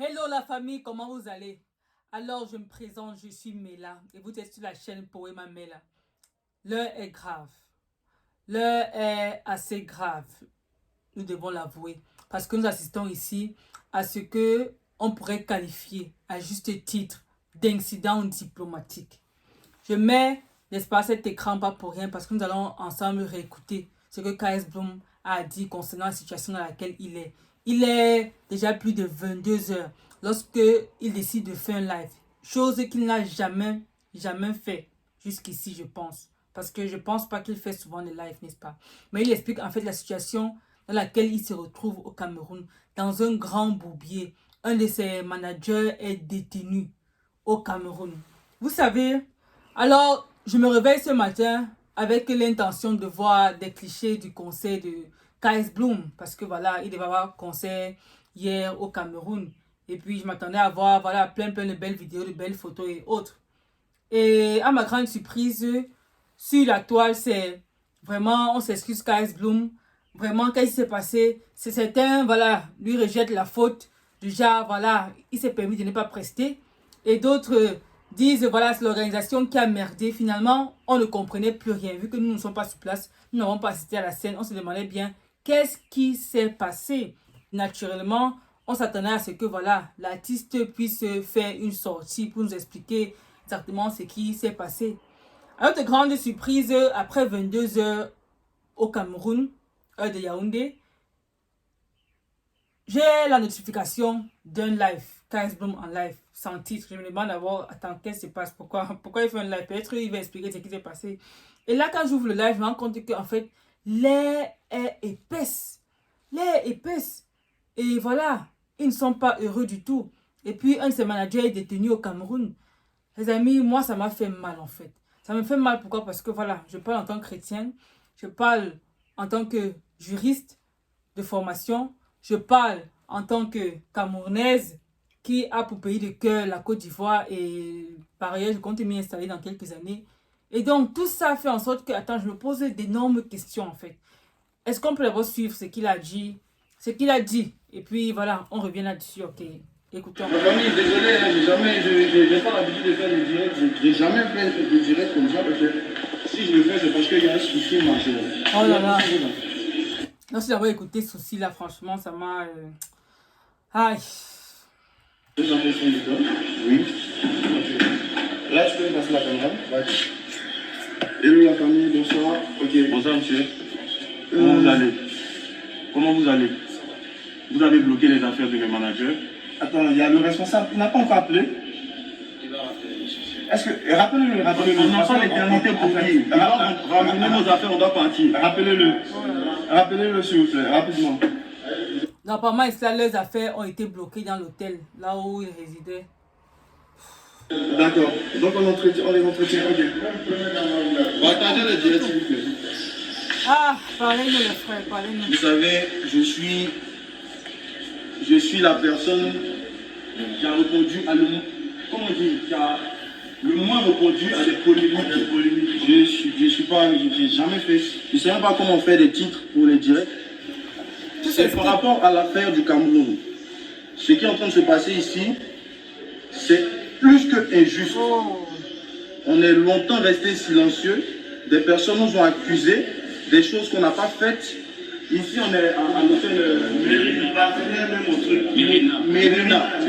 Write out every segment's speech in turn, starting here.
Hello la famille, comment vous allez? Alors je me présente, je suis Mela et vous êtes sur la chaîne Poema Mela. L'heure est grave. L'heure est assez grave, nous devons l'avouer. Parce que nous assistons ici à ce que on pourrait qualifier à juste titre d'incident diplomatique. Je mets, n'est-ce pas, cet écran pas pour rien parce que nous allons ensemble réécouter ce que KS Bloom a dit concernant la situation dans laquelle il est. Il est déjà plus de 22 heures lorsque il décide de faire un live. Chose qu'il n'a jamais fait jusqu'ici, je pense. Parce que je pense pas qu'il fait souvent des lives, n'est-ce pas? Mais il explique en fait la situation dans laquelle il se retrouve au Cameroun, dans un grand bourbier. Un de ses managers est détenu au Cameroun. Vous savez, alors je me réveille ce matin avec l'intention de voir des clichés du concert de KS Bloom parce que voilà, il devait avoir concert hier au Cameroun. Et puis je m'attendais à voir voilà, plein de belles vidéos, de belles photos et autres. Et à ma grande surprise, sur la toile, c'est vraiment, on s'excuse KS Bloom. Vraiment, qu'est-ce qui s'est passé? C'est certain, voilà, lui rejette la faute. Déjà, voilà, il s'est permis de ne pas prester. Et d'autres disent, voilà, c'est l'organisation qui a merdé. Finalement, on ne comprenait plus rien. Vu que nous ne sommes pas sur place, nous n'avons pas assisté à la scène, on se demandait bien qu'est-ce qui s'est passé. Naturellement, on s'attendait à ce que, voilà, l'artiste puisse faire une sortie pour nous expliquer exactement ce qui s'est passé. À notre grande surprise, après 22 heures au Cameroun, heure de Yaoundé, j'ai la notification d'un live, KS Bloom en live, sans titre. Je me demande d'abord, attends, qu'est-ce qui se passe? Pourquoi il fait un live? Peut-être il va expliquer ce qui s'est passé. Et là, quand j'ouvre le live, je me rends compte qu'en fait, l'air est épaisse. L'air est épaisse. Et voilà, ils ne sont pas heureux du tout. Et puis, un de ses managers est détenu au Cameroun. Les amis, moi, ça m'a fait mal en fait. Ça me fait mal, pourquoi? Parce que voilà, je parle en tant que chrétienne, je parle en tant que juriste de formation, je parle en tant que Camerounaise qui a pour pays de cœur la Côte d'Ivoire et par ailleurs, je compte m'y installer dans quelques années. Et donc, tout ça fait en sorte que, attends, je me pose d'énormes questions en fait. Est-ce qu'on peut d'abord suivre ce qu'il a dit? Ce qu'il a dit. Et puis voilà, on revient là-dessus, ok. Écoutons. Ma famille, désolé, hein, j'ai pas l'habitude de faire des directs. J'ai jamais fait de direct comme ça parce que si je le fais, c'est parce qu'il y a un souci majeur. Oh là là. Merci d'avoir écouté ceci là, franchement, ça m'a. Aïe. Deux impressions de toi. Oui. Là, tu peux me passer la caméra. Vas-y. Hello la famille, bonsoir. Ok. Bonsoir monsieur. Comment vous allez? Comment vous allez? Vous avez bloqué les affaires de mes managers. Attends, il y a le responsable. Il n'a pas encore appelé. Est-ce que. Rappelez-le, rappelez-le. On n'a pas l'éternité pour dire. Il doit ramener nos affaires, on doit partir. Rappelez-le. Rappelez-le, s'il vous plaît, rapidement. Non, apparemment, leurs affaires ont été bloquées dans l'hôtel, là où ils résidaient. D'accord. Donc on les entretient. Ok. Partagez le direct, s'il vous plaît. Ah, parlez-nous les frères, parlez-nous. Vous savez, je suis la personne qui a répondu à comment dire, qui a le moins répondu à des polémiques. Je suis pas, j'ai jamais fait, je ne sais même pas comment faire des titres pour les directs. C'est par rapport à l'affaire du Cameroun. Ce qui est en train de se passer ici, c'est plus que injuste. On est longtemps resté silencieux. Des personnes nous ont accusés des choses qu'on n'a pas faites. Ici, on est à l'hôtel Mérina.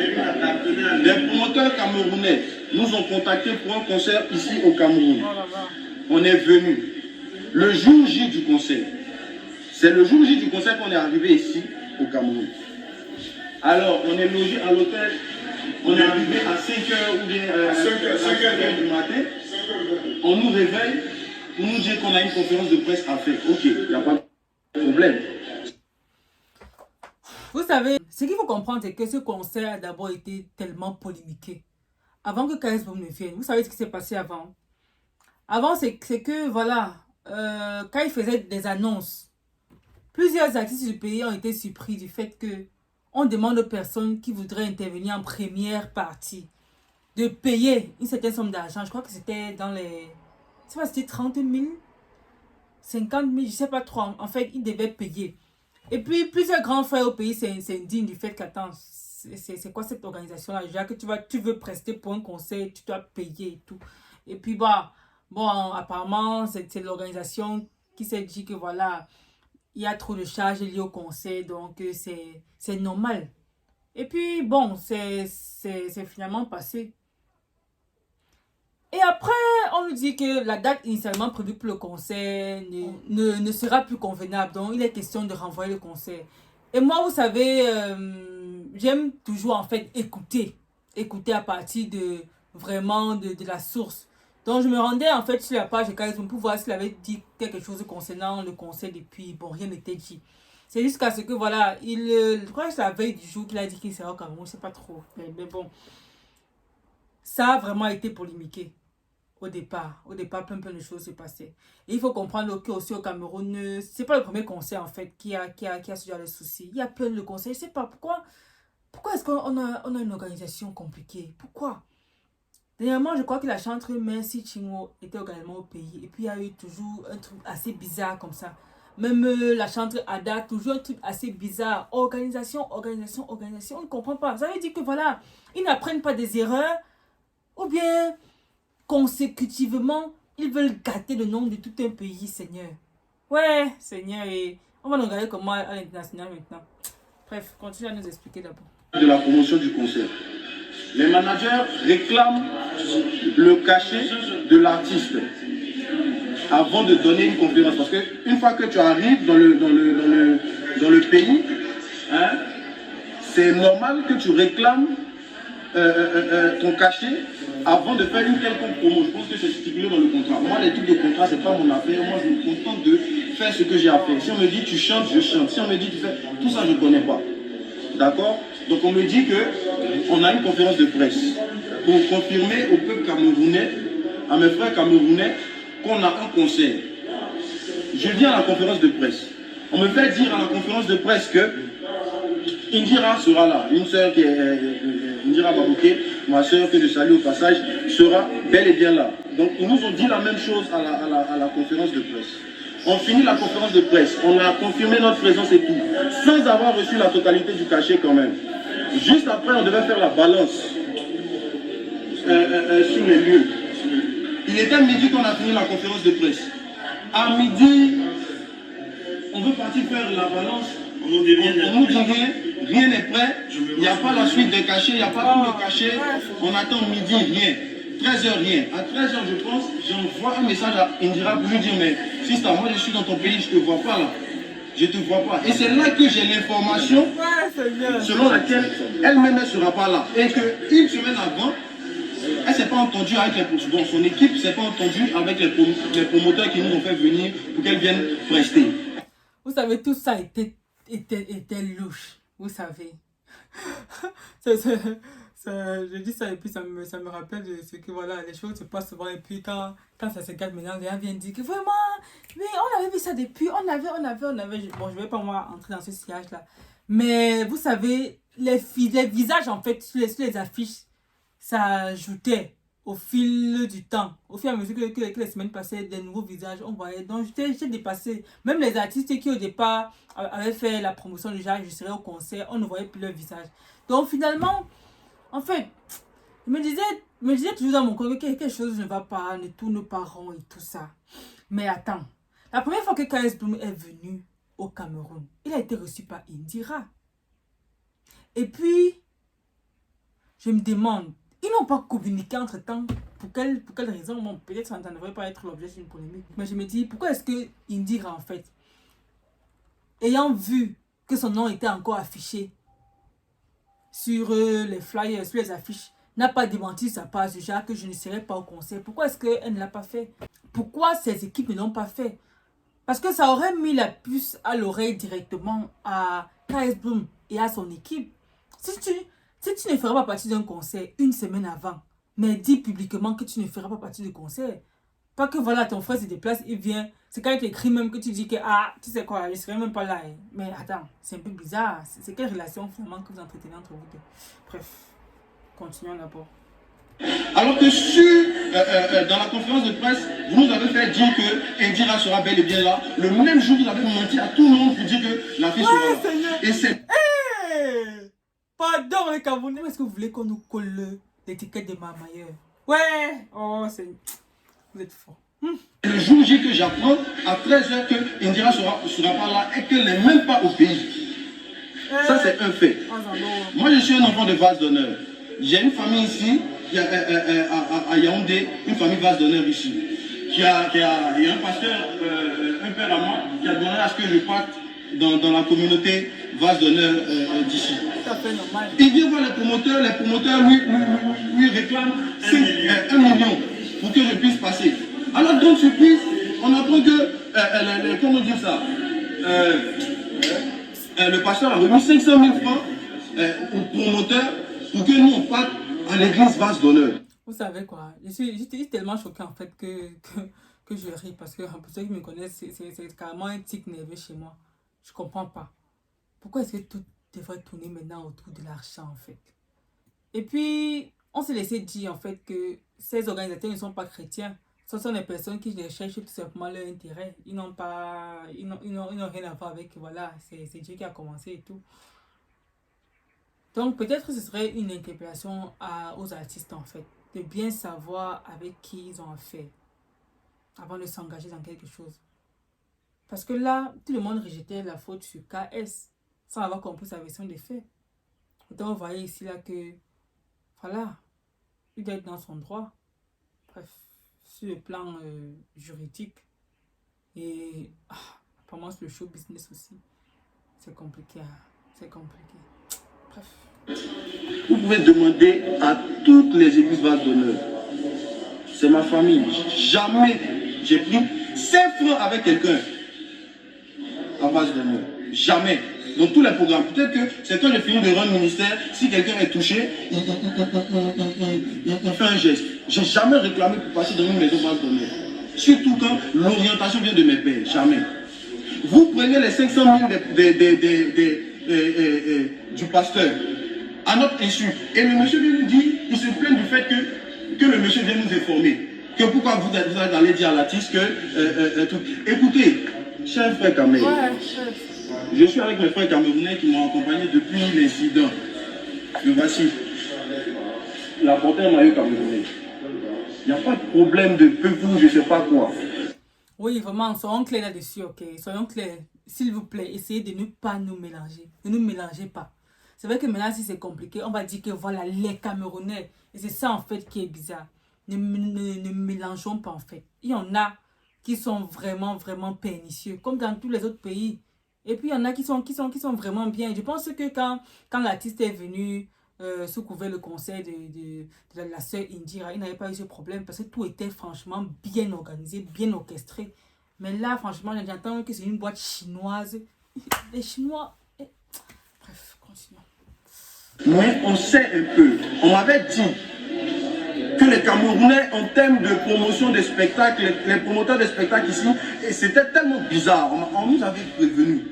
Des promoteurs camerounais nous ont contactés pour un concert ici au Cameroun. On est venu le jour J du concert. C'est le jour J du concert qu'on est arrivé ici au Cameroun. Alors, on est logé à l'hôtel. On est arrivé à 5h ou bien 5h du matin. On nous réveille pour nous dire qu'on a une conférence de presse à faire. Ok, il n'y a pas de problème. Vous savez, ce qu'il faut comprendre, c'est que ce concert a d'abord été tellement polémiqué. Avant que KS Bloom ne vienne, vous savez ce qui s'est passé avant? Avant, c'est que, voilà, quand il faisait des annonces, plusieurs artistes du pays ont été surpris du fait que on demande aux personnes qui voudraient intervenir en première partie de payer une certaine somme d'argent. Je crois que c'était dans les... Je sais pas, c'était 30 000, 50 000, je ne sais pas trop. En fait, ils devaient payer. Et puis, plusieurs grands frères au pays s'indignent du fait qu'attends, c'est quoi cette organisation-là? Déjà que tu veux prester pour un concert, tu dois payer et tout. Et puis, bah, bon, apparemment, c'est l'organisation qui s'est dit que voilà, il y a trop de charges liées au concert, donc c'est normal. Et puis, bon, c'est finalement passé. Et après, on nous dit que la date initialement prévue pour le concert ne sera plus convenable. Donc, il est question de renvoyer le concert. Et moi, vous savez, j'aime toujours en fait écouter à partir de vraiment de la source. Donc, je me rendais en fait sur la page de Charisme pour voir s'il avait dit quelque chose concernant le concert depuis. Bon, rien n'était dit. C'est jusqu'à ce que voilà, je crois que c'est la veille du jour qu'il a dit qu'il serait au Cameroun, je sais pas trop. Mais bon, ça a vraiment été polémiqué. Au départ, plein de choses se passaient. Et il faut comprendre que aussi au Cameroun, c'est pas le premier concert en fait qui a ce genre de soucis. Il y a plein de concerts. Je sais pas pourquoi. Pourquoi est-ce qu'on a une organisation compliquée? Pourquoi? Dernièrement, je crois que la chanteuse Merci Chingo était également au pays. Et puis il y a eu toujours un truc assez bizarre comme ça. Même la chanteuse Ada, toujours un truc assez bizarre. Organisation. On ne comprend pas. Ça veut dire que voilà, ils n'apprennent pas des erreurs. Ou bien consécutivement, ils veulent gâter le nom de tout un pays, Seigneur. Ouais, Seigneur, et on va nous regarder comment à l'international maintenant. Bref, continue à nous expliquer d'abord. De la promotion du concert. Les managers réclament le cachet de l'artiste avant de donner une conférence. Parce qu'une fois que tu arrives dans le pays, hein, c'est normal que tu réclames ton cachet avant de faire une quelconque promo. Je pense que c'est stipulé dans le contrat. Moi, les types de contrat, c'est pas mon affaire. Moi, je me contente de faire ce que j'ai à faire. Si on me dit tu chantes, je chante. Si on me dit tu fais, tout ça, je ne connais pas. D'accord? Donc, on me dit qu'on a une conférence de presse pour confirmer au peuple camerounais, à mes frères camerounais, qu'on a un concert. Je viens à la conférence de presse. On me fait dire à la conférence de presse que Indira sera là. Une sœur qui est Indira Babouké, ma sœur que je salue au passage, sera bel et bien là. Donc ils nous ont dit la même chose à la conférence de presse. On finit la conférence de presse, on a confirmé notre présence et tout, sans avoir reçu la totalité du cachet quand même. Juste après, on devait faire la balance sur les lieux. Il était midi qu'on a fini la conférence de presse. À midi, on veut partir faire la balance. On nous dit rien n'est prêt, il n'y a pas la suite de cachet, il n'y a pas tout le cachet. On attend midi, rien. 13h, rien. À 13h, je pense, j'envoie un message à Indira pour lui dire, mais sister, moi je suis dans ton pays, je ne te vois pas là. Je ne te vois pas. Et c'est là que j'ai l'information selon laquelle elle-même ne sera pas là. Et qu'une semaine avant, elle ne s'est pas entendue avec son équipe, ne s'est pas entendue avec les promoteurs qui nous ont fait venir pour qu'elle vienne prester. Vous savez, tout ça était louche. Vous savez. Je dis ça et puis ça me rappelle de ce que voilà, les choses se passent souvent. Et puis quand ça se calme maintenant, rien vient dire que vraiment, mais on avait vu ça depuis, on avait. Bon, je vais pas moi entrer dans ce sillage-là. Mais vous savez, les visages en fait sur les affiches, ça ajoutait au fil du temps. Au fur et à mesure que les semaines passaient, des nouveaux visages, on voyait. Donc j'étais dépassé. Même les artistes qui au départ avaient fait la promotion déjà, je serais au concert, on ne voyait plus leur visage. Donc finalement, en fait, je me disais toujours dans mon corps que quelque chose ne va pas, ne tourne pas rond et tout ça. Mais attends, la première fois que KS Bloom est venu au Cameroun, il a été reçu par Indira. Et puis, je me demande, ils n'ont pas communiqué entre-temps. Pour quelle raison? Bon, peut-être ça ne devrait pas être l'objet d'une polémique. Mais je me dis, pourquoi est-ce que Indira, en fait, ayant vu que son nom était encore affiché sur les flyers, sur les affiches, n'a pas démenti sa page du genre que je ne serai pas au concert? Pourquoi est-ce qu'elle ne l'a pas fait? Pourquoi ces équipes ne l'ont pas fait? Parce que ça aurait mis la puce à l'oreille directement à KS Bloom et à son équipe. Si tu ne feras pas partie d'un concert une semaine avant, mais dis publiquement que tu ne feras pas partie du concert. Pas que voilà, ton frère se déplace, il vient. C'est quand il t'écrit même que tu dis que, ah, tu sais quoi, je ne serai même pas là. Hein. Mais attends, c'est un peu bizarre. C'est quelle relation finalement que vous entretenez entre vous deux? Bref, continuons d'abord. Alors que dans la conférence de presse, vous nous avez fait dire que Indira sera bel et bien là. Le même jour, vous avez menti à tout le monde pour dire que la fille sera là. Et c'est... Pardon, les Camerounais, est-ce que vous voulez qu'on nous colle l'étiquette de marmailleur? Ouais. Oh, c'est... Vous êtes forts. Le jour J que j'apprends, à 13h, que Indira sera pas là et qu'elle n'est même pas au pays. Ça, c'est un fait. Moi, je suis un enfant de vase d'honneur. J'ai une famille ici, à Yaoundé, une famille vase d'honneur ici. Il y a un pasteur, un père à moi, qui a demandé à ce que je parte dans la communauté vase d'honneur d'ici. Il vient voir les promoteurs lui réclament 1 million pour que je puisse passer. Alors, donc, surprise, on apprend que, comment dire ça, le pasteur a remis 500 000 francs au promoteur pour que nous, on parte à l'église vase d'honneur. Vous savez quoi, je suis tellement choquée en fait que je ris parce que pour ceux qui me connaissent, c'est carrément un tic nerveux chez moi. Je comprends pas. Pourquoi est-ce que tout devrait tourner maintenant autour de l'argent en fait? Et puis, on s'est laissé dire en fait que ces organisateurs ne sont pas chrétiens. Ce sont des personnes qui cherchent tout simplement leur intérêt. Ils n'ont rien à voir avec, voilà, c'est Dieu qui a commencé et tout. Donc peut-être que ce serait une interpellation aux artistes en fait, de bien savoir avec qui ils ont affaire avant de s'engager dans quelque chose. Parce que là, tout le monde rejetait la faute sur KS sans avoir compris sa version des faits. Donc vous voyez ici là que, voilà, il doit être dans son droit. Bref, sur le plan juridique. Et apparemment sur le show business aussi. C'est compliqué. C'est compliqué. Bref. Vous pouvez demander à toutes les églises vase d'honneur. C'est ma famille. Jamais j'ai pris 5 francs avec quelqu'un en vase d'honneur. Jamais. Dans tous les programmes. Peut-être que c'est quand je finis de rendre ministère, si quelqu'un est touché, il fait un geste. J'ai jamais réclamé pour passer dans une maison vase d'honneur. Surtout quand l'orientation vient de mes pères. Jamais. Vous prenez les 500 000 du pasteur à notre insu. Et le monsieur vient nous dire, il se plaint du fait que le monsieur vient nous informer. Que pourquoi vous êtes allé dire à l'artiste que... Écoutez, cher frère Kamel, je suis avec mes frères camerounais qui m'ont accompagné depuis l'incident. Le voici. Il a porté un maillot camerounais. Il n'y a pas de problème de peu vous, je ne sais pas quoi. Oui, vraiment, soyons clairs là-dessus, ok? Soyons clairs. S'il vous plaît, essayez de ne pas nous mélanger. Ne nous mélangez pas. C'est vrai que maintenant, si c'est compliqué, on va dire que voilà, les Camerounais. Et c'est ça, en fait, qui est bizarre. Ne mélangeons pas, en fait. Il y en a qui sont vraiment, vraiment pernicieux, comme dans tous les autres pays. Et puis, il y en a qui sont vraiment bien. Je pense que quand l'artiste est venu sous couvert le concert de la sœur Indira, il n'avait pas eu ce problème parce que tout était franchement bien organisé, bien orchestré. Mais là, franchement, j'entends que c'est une boîte chinoise. Les Chinois... Bref, continuons. Mais on sait un peu. On m'avait dit que les Camerounais, en termes de promotion des spectacles, les promoteurs des spectacles ici, et c'était tellement bizarre. On nous avait prévenus.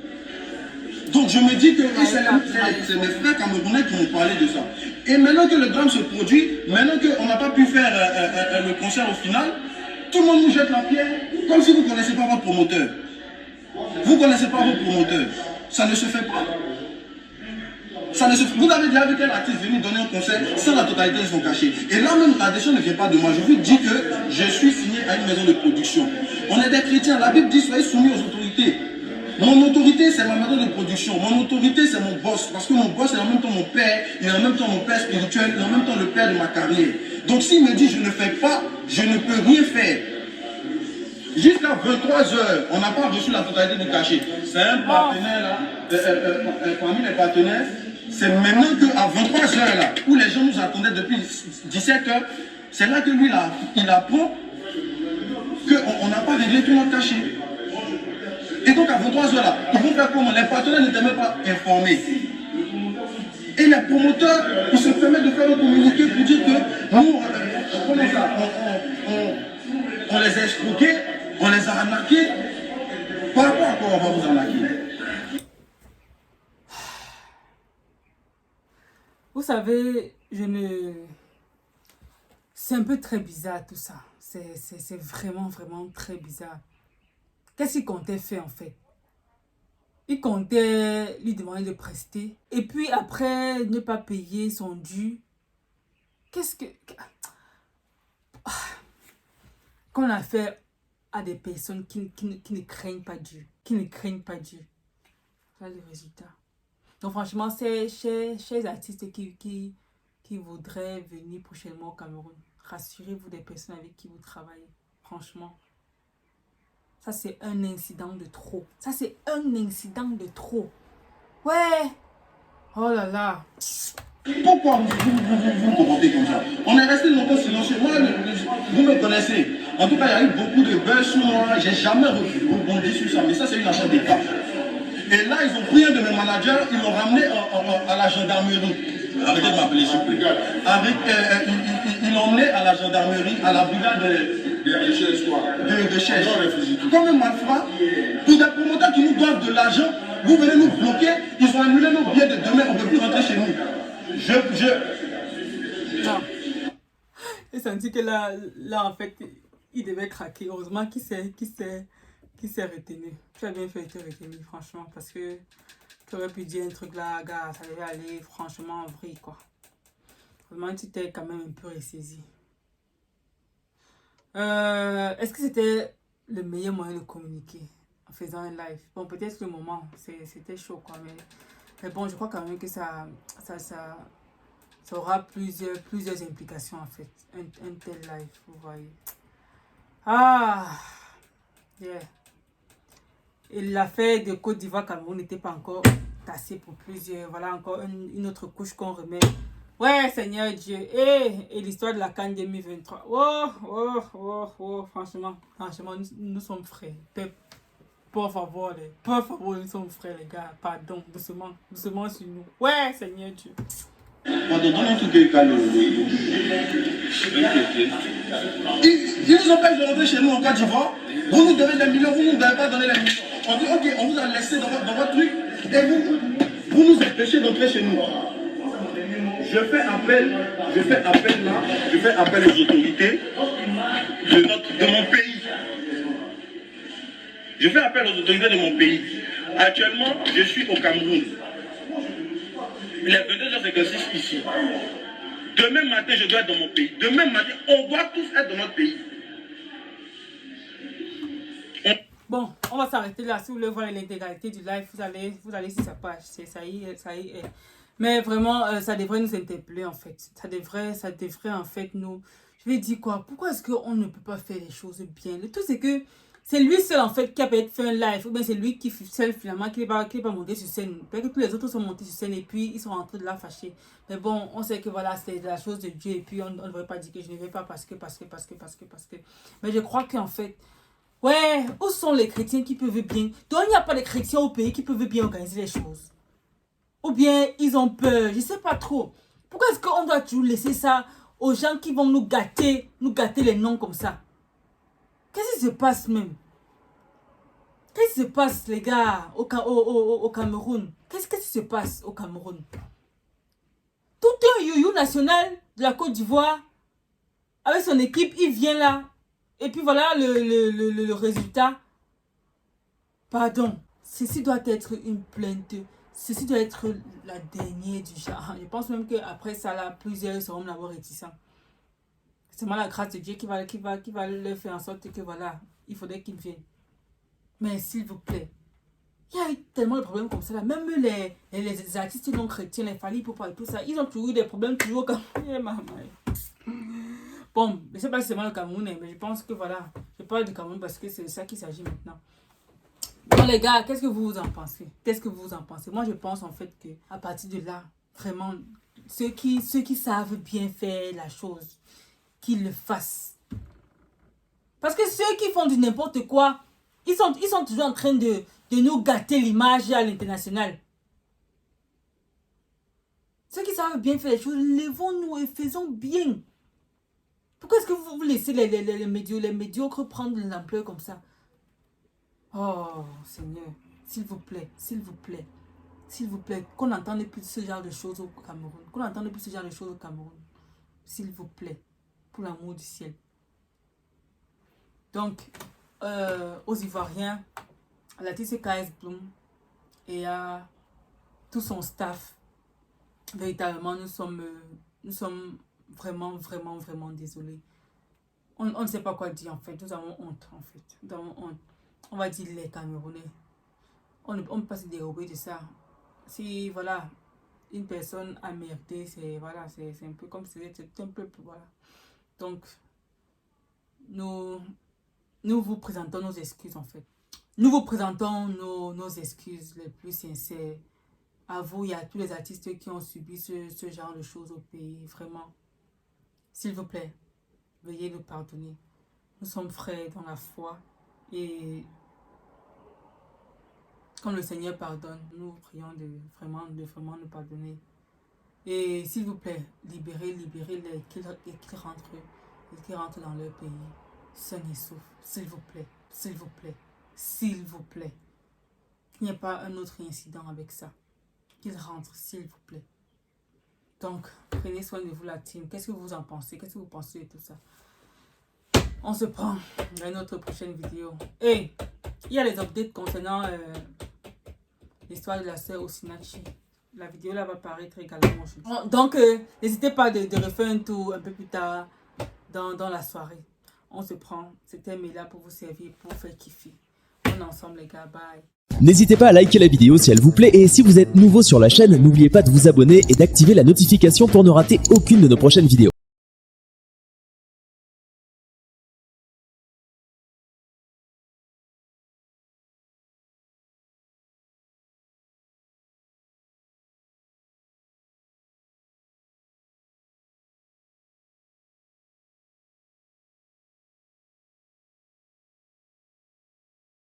Donc je me dis que c'est mes frères camerounais qui m'ont parlé de ça. Et maintenant que le drame se produit, maintenant qu'on n'a pas pu faire le concert au final, tout le monde nous jette la pierre, comme si vous ne connaissez pas votre promoteur. Vous ne connaissez pas votre promoteur. Ça ne se fait pas. Ça ne se fait. Vous avez déjà vu quel artiste venir donner un concert sans la totalité de son cachet. Et là même, la décision ne vient pas de moi. Je vous dis que je suis signé à une maison de production. On est des chrétiens. La Bible dit soyez soumis aux autorités. Mon autorité, c'est ma maison de production. Mon autorité, c'est mon boss. Parce que mon boss est en même temps mon père, il est en même temps mon père spirituel, il est en même temps le père de ma carrière. Donc s'il me dit je ne fais pas, je ne peux rien faire. Jusqu'à 23h, on n'a pas reçu la totalité du cachet. C'est un partenaire là, parmi les partenaires, c'est maintenant qu'à 23h là, où les gens nous attendaient depuis 17h, c'est là que lui là, il apprend qu'on n'a pas réglé tout notre cachet. Et donc à 23h là, ils vont faire comment? Les partenaires n'étaient même pas informés. Et les promoteurs, ils se permettent de faire un communiqué pour dire que nous, comment ça, on les a escroqués, on les a arnaqués. Par rapport à quoi on va vous arnaquer? Vous savez, c'est un peu très bizarre tout ça. C'est vraiment, vraiment très bizarre. Qu'est-ce qu'ils comptaient faire en fait? il comptait lui demander de prester. Et puis après, ne pas payer son dû. Qu'est-ce que... Qu'on a fait à des personnes qui ne craignent pas Dieu. Qui ne craignent pas Dieu. Voilà le résultat. Donc franchement, c'est chers artistes qui voudraient venir prochainement au Cameroun. Rassurez-vous des personnes avec qui vous travaillez. Franchement. Ça, c'est un incident de trop. Ça, c'est un incident de trop. Ouais. Oh là là. Pourquoi vous comportez comme ça? On est resté longtemps silencieux. Moi, vous me connaissez. En tout cas, il y a eu beaucoup de buzz sur moi. J'ai jamais rebondi sur ça. Mais ça, c'est une affaire d'État. Et là, ils ont pris un de mes managers, ils l'ont ramené à la gendarmerie. Arrêtez de m'appeler, s'il vous plaît. Ils l'ont emmené à la gendarmerie, à la brigade de recherche. Comme un malfrat, pour des promoteurs qui nous doivent de l'argent, vous venez nous bloquer, ils ont annulé nos billets de demain, on ne peut plus rentrer chez nous. Non. J'ai senti que là, en fait, il devait craquer. Heureusement qu'il s'est retenu. Tu as bien fait de te retenir, franchement, parce que tu aurais pu dire un truc là, gars, ça devait aller franchement en vrille, quoi. Vraiment, tu t'es quand même un peu ressaisi. Est-ce que c'était le meilleur moyen de communiquer en faisant un live? Bon, peut-être le moment, c'était chaud, quoi, mais bon, je crois quand même que ça aura plusieurs implications, en fait. Un tel live, vous voyez. Ah, yeah. Et l'affaire de Côte d'Ivoire Cameroun n'était pas encore tassée pour plusieurs. Voilà encore une autre couche qu'on remet. Ouais, Seigneur Dieu. Et l'histoire de la CAN 2023. Franchement, nous sommes frères. Por favor, nous sommes frères, les gars. Pardon, doucement sur nous. Ouais, Seigneur Dieu. Pardon, dans notre cas, ils nous empêchent de rentrer chez nous en Côte d'Ivoire. Vous nous donnez des millions, vous ne nous avez pas donné les millions. On dit, ok, on vous a laissé dans votre truc et vous nous empêchez d'entrer chez nous. Je fais appel aux autorités de mon pays. Je fais appel aux autorités de mon pays. Actuellement, je suis au Cameroun. Il est 22h56 ici. Demain matin, je dois être dans mon pays. Demain matin, on doit tous être dans notre pays. Bon, on va s'arrêter là. Si vous voulez voir l'intégralité du live, vous allez sur sa page. Ça y est. Mais vraiment, ça devrait nous interpeller en fait. Ça devrait en fait nous... Je vais dire quoi? Pourquoi est-ce qu'on ne peut pas faire les choses bien? Le tout c'est que c'est lui seul en fait qui a peut-être fait un live. Ou bien c'est lui qui seul finalement qui n'est pas monté sur scène. Peut-être que tous les autres sont montés sur scène et puis ils sont rentrés de là fâchés. Mais bon, on sait que voilà, c'est la chose de Dieu. Et puis on ne devrait pas dire que je ne vais pas parce que. Mais je crois qu'en fait... Ouais, où sont les chrétiens qui peuvent bien? Donc il n'y a pas de chrétiens au pays qui peuvent bien organiser les choses. Ou bien ils ont peur, je sais pas trop. Pourquoi est-ce qu'on doit toujours laisser ça aux gens qui vont nous gâter les noms comme ça? Qu'est-ce qui se passe même? Qu'est-ce qui se passe les gars au Cameroun? Qu'est-ce qui se passe au Cameroun? Tout un youyou national de la Côte d'Ivoire avec son équipe, il vient là. Et puis voilà le résultat. Pardon, ceci doit être une plainte. Ceci doit être la dernière du genre. Je pense même qu'après ça, là, plusieurs seront d'abord réticents. C'est moi la grâce de Dieu qui va leur faire en sorte que voilà, il faudrait qu'ils viennent. Mais s'il vous plaît, il y a eu tellement de problèmes comme ça. Là. Même les artistes non chrétiens, les familles pour parler tout ça, ils ont toujours eu des problèmes toujours comme... Bon, je ne sais pas si c'est moi le Cameroun, mais je pense que voilà, je parle du Cameroun parce que c'est de ça qu'il s'agit maintenant. Bon les gars, qu'est-ce que vous en pensez? Moi je pense en fait que à partir de là, vraiment, ceux qui savent bien faire la chose, qu'ils le fassent. Parce que ceux qui font du n'importe quoi, ils sont toujours en train de nous gâter l'image à l'international. Ceux qui savent bien faire les choses, levons-nous et faisons bien. Pourquoi est-ce que vous laissez les médiocres prendre de l'ampleur comme ça? Oh, Seigneur, s'il vous plaît, qu'on n'entende plus ce genre de choses au Cameroun. S'il vous plaît, pour l'amour du ciel. Donc, aux Ivoiriens, l'artiste KS Bloom, et à tout son staff. Véritablement, nous sommes vraiment désolés. On ne sait pas quoi dire en fait. Nous avons honte en fait. Nous avons honte. On va dire les Camerounais. On ne peut pas se dérober de ça. Si voilà, une personne a merdé, c'est voilà, c'est un peu comme si c'était un peuple, voilà. Donc, nous vous présentons nos excuses en fait. Nous vous présentons nos excuses les plus sincères. À vous et à tous les artistes qui ont subi ce genre de choses au pays. Vraiment, s'il vous plaît, veuillez nous pardonner. Nous sommes frères dans la foi et comme le Seigneur pardonne, nous prions de vraiment nous pardonner. Et s'il vous plaît, libérez-les, qu'ils rentrent dans leur pays, sains et saufs. S'il vous plaît, s'il vous plaît, s'il vous plaît. Qu'il n'y ait pas un autre incident avec ça. Qu'ils rentrent, s'il vous plaît. Donc, prenez soin de vous la team. Qu'est-ce que vous en pensez? Qu'est-ce que vous pensez de tout ça? On se prend dans notre prochaine vidéo. Et il y a les updates concernant l'histoire de la sœur Osinachi. La vidéo là va paraître également aujourd'hui. Donc, n'hésitez pas de refaire un tour un peu plus tard dans la soirée. On se prend. C'était Mela pour vous servir, pour vous faire kiffer. On est ensemble les gars. Bye. N'hésitez pas à liker la vidéo si elle vous plaît et si vous êtes nouveau sur la chaîne, n'oubliez pas de vous abonner et d'activer la notification pour ne rater aucune de nos prochaines vidéos.